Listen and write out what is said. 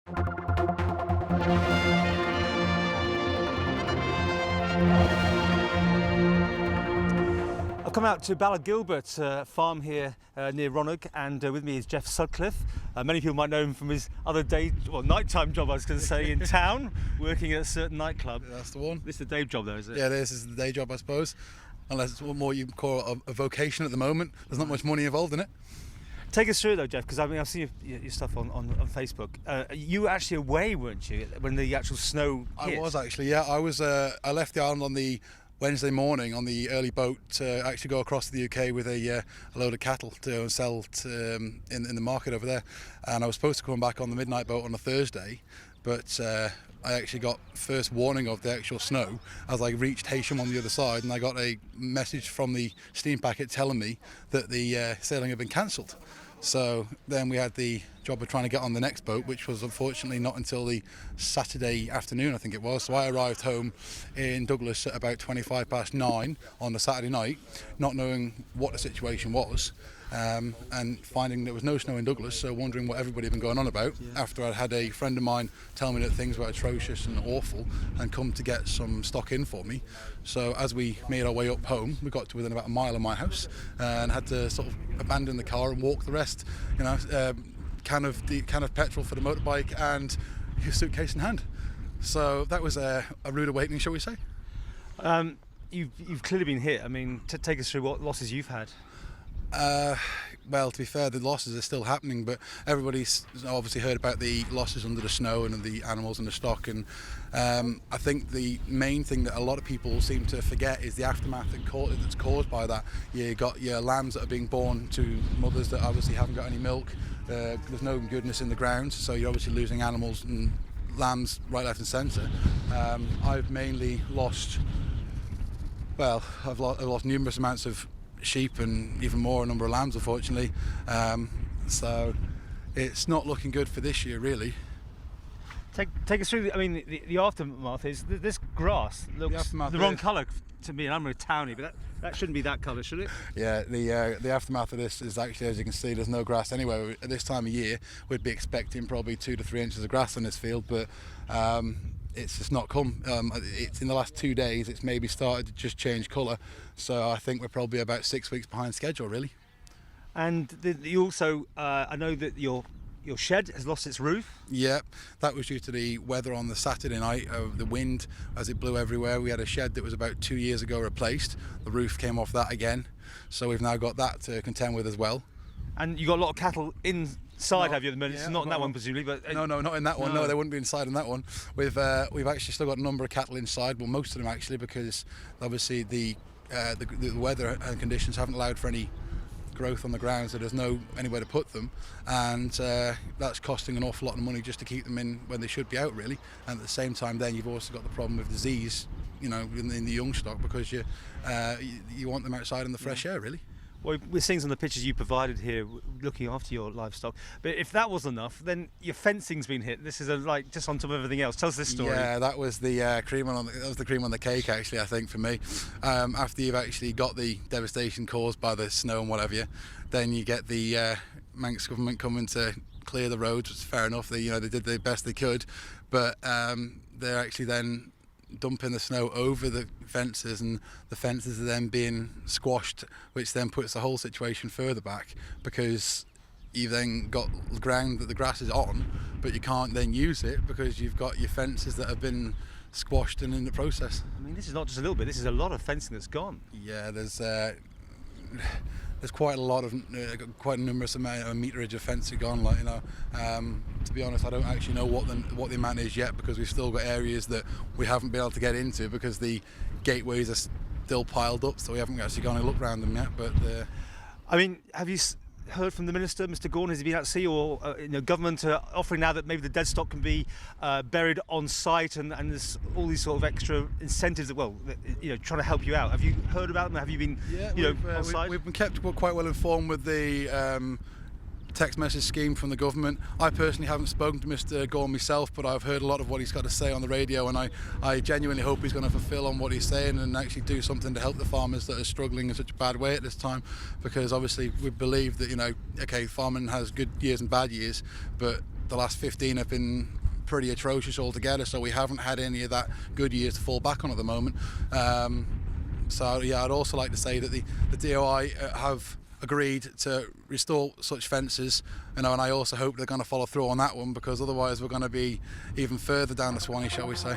I've come out to Ballagilbert farm here near Ronnock, and with me is Geoff Sutcliffe. Many people might know him from his other nighttime job, I was going to say, in town, working at a certain nightclub. That's the one. This is the day job though, is it? Yeah, this is the day job, I suppose. Unless it's what more you call a vocation at the moment. There's not much money involved in it. Take us through it though, Geoff, because I mean I've seen your stuff on Facebook. You were actually away, weren't you, when the actual snow hit? I was actually, yeah. I left the island on the Wednesday morning on the early boat to actually go across to the UK with a load of cattle to sell in the market over there. And I was supposed to come back on the midnight boat on a Thursday, but I actually got first warning of the actual snow as I reached Heysham on the other side, and I got a message from the steam packet telling me that the sailing had been cancelled. So then we had the job of trying to get on the next boat, which was unfortunately not until the Saturday afternoon, I think it was. So I arrived home in Douglas at about 9:25 on the Saturday night, not knowing what the situation was, and finding there was no snow in Douglas, so wondering what everybody had been going on about. Yeah. After I'd had a friend of mine tell me that things were atrocious and awful and come to get some stock in for me. So as we made our way up home, we got to within about a mile of my house and had to sort of abandon the car and walk the rest, can of petrol for the motorbike and your suitcase in hand. So that was a rude awakening, shall we say. You've clearly been hit. I mean, take us through what losses you've had. Well, to be fair, the losses are still happening, but everybody's obviously heard about the losses under the snow and the animals and the stock, and I think the main thing that a lot of people seem to forget is the aftermath that's caused by that. You got your lambs that are being born to mothers that obviously haven't got any milk. There's no goodness in the ground, so you're obviously losing animals and lambs right, left and centre. I've mainly lost, I've lost numerous amounts of sheep and even more a number of lambs, unfortunately. So it's not looking good for this year, really. Take us through. I mean, the aftermath is this grass looks the wrong colour to me, and I'm a townie, but that shouldn't be that colour, should it? Yeah, the aftermath of this is actually, as you can see, there's no grass anywhere. At this time of year, we'd be expecting probably 2 to 3 inches of grass in this field, but it's just not come. It's in the last 2 days, it's maybe started to just change colour, so I think we're probably about 6 weeks behind schedule, really. And you also, I know that your shed has lost its roof. Yeah, that was due to the weather on the Saturday night, the wind as it blew everywhere. We had a shed that was about 2 years ago replaced. The roof came off that again, so we've now got that to contend with as well. And you got a lot of cattle inside, have you, at the minute? Yeah, not in that one, presumably, but no, not in that one. No, they wouldn't be inside in that one. We've actually still got a number of cattle inside. Well, most of them actually, because obviously the weather and conditions haven't allowed for any growth on the ground, so there's anywhere to put them, and that's costing an awful lot of money just to keep them in when they should be out, really. And at the same time, then you've also got the problem of disease, in the young stock, because you want them outside in the fresh air, really. Well, we're seeing some of the pictures you provided here, looking after your livestock. But if that was enough, then your fencing's been hit. This is just on top of everything else. Tell us this story. Yeah, that was the cream on the cake, actually. I think for me, after you've actually got the devastation caused by the snow and whatever, then you get the Manx government coming to clear the roads, which is fair enough. They did the best they could, but they're actually then dumping the snow over the fences, and the fences are then being squashed, which then puts the whole situation further back, because you've then got the ground that the grass is on, but you can't then use it because you've got your fences that have been squashed and in the process. I mean, this is not just a little bit, this is a lot of fencing that's gone. Yeah, there's quite a lot of quite a numerous amount of meterage of fencing gone. To be honest, I don't actually know what the amount is yet, because we've still got areas that we haven't been able to get into because the gateways are still piled up, so we haven't actually gone and looked around them yet. But I mean, have you heard from the Minister, Mr. Gordon? Has he been out to sea, or government offering now that maybe the dead stock can be buried on site, and there's all these sort of extra incentives that, trying to help you out? Have you heard about them? Have you been, on site? We've been kept quite well informed with the text message scheme from the government. I personally haven't spoken to Mr. Gordon myself, but I've heard a lot of what he's got to say on the radio, and I genuinely hope he's going to fulfil on what he's saying and actually do something to help the farmers that are struggling in such a bad way at this time, because obviously we believe that farming has good years and bad years, but the last 15 have been pretty atrocious altogether, so we haven't had any of that good years to fall back on at the moment. So yeah, I'd also like to say that the DOI have agreed to restore such fences, and I also hope they're going to follow through on that one, because otherwise we're going to be even further down the Swanee, shall we say.